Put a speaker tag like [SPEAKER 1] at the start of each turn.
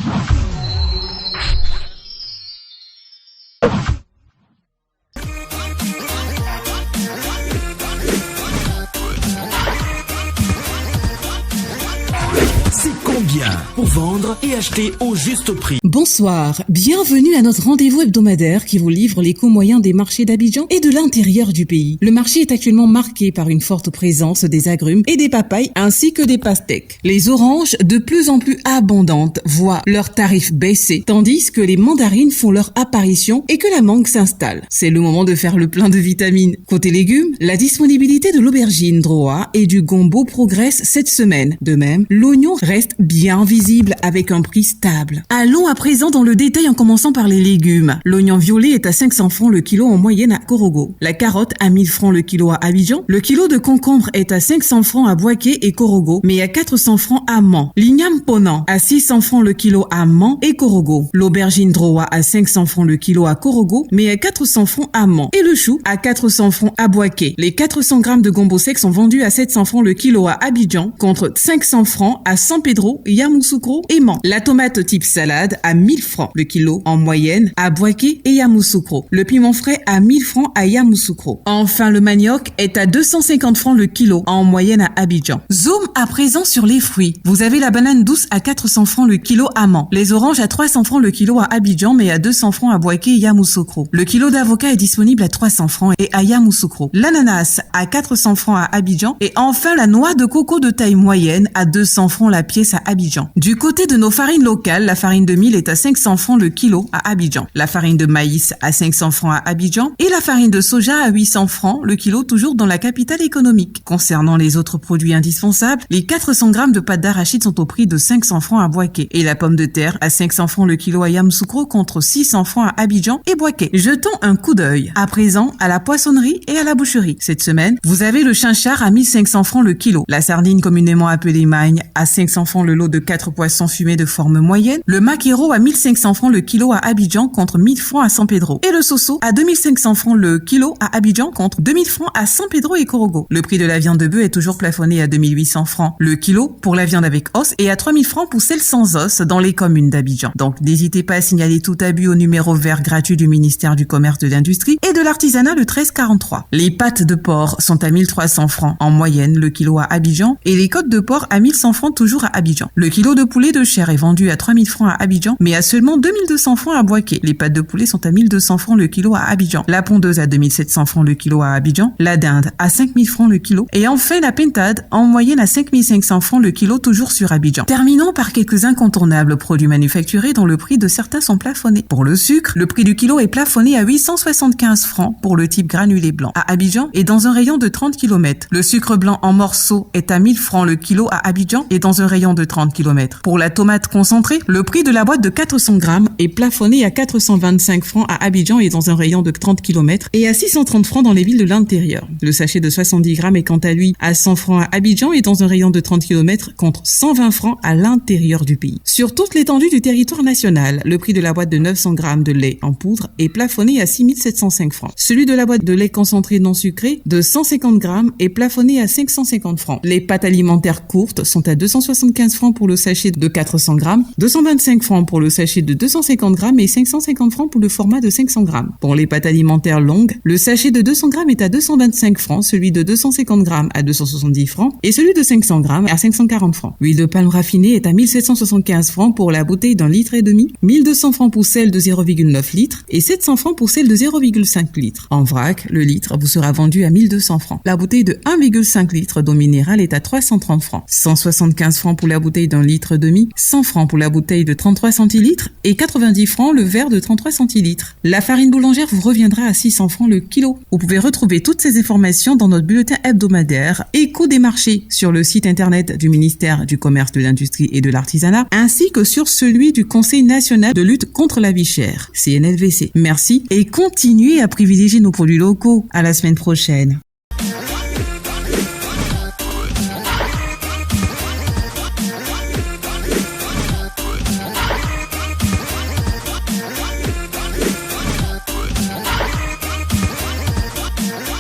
[SPEAKER 1] C'est combien pour vendre et acheter au juste prix?
[SPEAKER 2] Bonsoir, bienvenue à notre rendez-vous hebdomadaire qui vous livre les coûts moyens des marchés d'Abidjan et de l'intérieur du pays. Le marché est actuellement marqué par une forte présence des agrumes et des papayes ainsi que des pastèques. Les oranges, de plus en plus abondantes, voient leurs tarifs baisser, tandis que les mandarines font leur apparition et que la mangue s'installe. C'est le moment de faire le plein de vitamines. Côté légumes, la disponibilité de l'aubergine droit et du gombo progresse cette semaine. De même, l'oignon reste bien visible avec un prix stable. Allons à présent dans le détail en commençant par les légumes. L'oignon violet est à 500 francs le kilo en moyenne à Korogo. La carotte à 1000 francs le kilo à Abidjan. Le kilo de concombre est à 500 francs à Boaké et Korogo, mais à 400 francs à Mans. L'igname ponant à 600 francs le kilo à Mans et Korogo. L'aubergine droit à 500 francs le kilo à Korogo, mais à 400 francs à Mans. Et le chou à 400 francs à Boaké. Les 400 grammes de gombo sec sont vendus à 700 francs le kilo à Abidjan, contre 500 francs à San Pedro, Yamoussoukro et Mans. La tomate type salade à 1000 francs le kilo en moyenne à Boaké et Yamoussoukro. Le piment frais à 1000 francs à Yamoussoukro. Enfin, le manioc est à 250 francs le kilo en moyenne à Abidjan. Zoom à présent sur les fruits. Vous avez la banane douce à 400 francs le kilo à Mans. Les oranges à 300 francs le kilo à Abidjan, mais à 200 francs à Boaké et Yamoussoukro. Le kilo d'avocat est disponible à 300 francs et à Yamoussoukro. L'ananas à 400 francs à Abidjan. Et enfin, la noix de coco de taille moyenne à 200 francs la pièce à Abidjan. Du côté de nos farines locales, la farine de mil est à 500 francs le kilo à Abidjan. La farine de maïs à 500 francs à Abidjan et la farine de soja à 800 francs le kilo, toujours dans la capitale économique. Concernant les autres produits indispensables, les 400 grammes de pâte d'arachide sont au prix de 500 francs à Boaké et la pomme de terre à 500 francs le kilo à Yamoussoukro contre 600 francs à Abidjan et Boaké. Jetons un coup d'œil à présent à la poissonnerie et à la boucherie. Cette semaine, vous avez le chinchard à 1500 francs le kilo, la sardine communément appelée magne à 500 francs le lot de 4 poissons fumés de forme moyenne, le maquereau à 1500 francs le kilo à Abidjan contre 1000 francs à San Pedro et le soso à 2500 francs le kilo à Abidjan contre 2000 francs à San Pedro et Korogo. Le prix de la viande de bœuf est toujours plafonné à 2800 francs le kilo pour la viande avec os et à 3000 francs pour celle sans os dans les communes d'Abidjan. Donc n'hésitez pas à signaler tout abus au numéro vert gratuit du ministère du Commerce, de l'Industrie et de l'Artisanat, le 1343. Les pâtes de porc sont à 1300 francs en moyenne le kilo à Abidjan et les côtes de porc à 1100 francs toujours à Abidjan. Le kilo de poulet de chair est vendu à 3000 francs à Abidjan, mais à seulement 2200 francs à Boaké. Les pâtes de poulet sont à 1200 francs le kilo à Abidjan. La pondeuse à 2700 francs le kilo à Abidjan. La dinde à 5000 francs le kilo. Et enfin, la pintade en moyenne à 5500 francs le kilo, toujours sur Abidjan. Terminons par quelques incontournables produits manufacturés dont le prix de certains sont plafonnés. Pour le sucre, le prix du kilo est plafonné à 875 francs pour le type granulé blanc à Abidjan et dans un rayon de 30 km. Le sucre blanc en morceaux est à 1000 francs le kilo à Abidjan et dans un rayon de 30 km. Pour la tomate concentrée, le prix de la boîte de 400 grammes est plafonné à 425 francs à Abidjan et dans un rayon de 30 km et à 630 francs dans les villes de l'intérieur. Le sachet de 70 grammes est quant à lui à 100 francs à Abidjan et dans un rayon de 30 km contre 120 francs à l'intérieur du pays. Sur toute l'étendue du territoire national, le prix de la boîte de 900 grammes de lait en poudre est plafonné à 6705 francs. Celui de la boîte de lait concentré non sucré de 150 grammes est plafonné à 550 francs. Les pâtes alimentaires courtes sont à 275 francs pour le sachet de 400 grammes, 225 francs pour le sachet de 250 grammes et 550 francs pour le format de 500 grammes. Pour les pâtes alimentaires longues, le sachet de 200 grammes est à 225 francs, celui de 250 grammes à 270 francs et celui de 500 grammes à 540 francs. L'huile de palme raffinée est à 1775 francs pour la bouteille d'un litre et demi, 1200 francs pour celle de 0,9 litres et 700 francs pour celle de 0,5 litres. En vrac, le litre vous sera vendu à 1200 francs. La bouteille de 1,5 litre d'eau minérale est à 330 francs. 175 francs pour la bouteille d'un litre et demi, 100 francs pour la bouteille de 33 centilitres et 90 francs le verre de 33 centilitres. La farine boulangère vous reviendra à 600 francs le kilo. Vous pouvez retrouver toutes ces informations dans notre bulletin hebdomadaire Écho des marchés sur le site internet du ministère du Commerce, de l'Industrie et de l'Artisanat ainsi que sur celui du Conseil national de lutte contre la vie chère, CNLVC. Merci et continuez à privilégier nos produits locaux. À la semaine prochaine.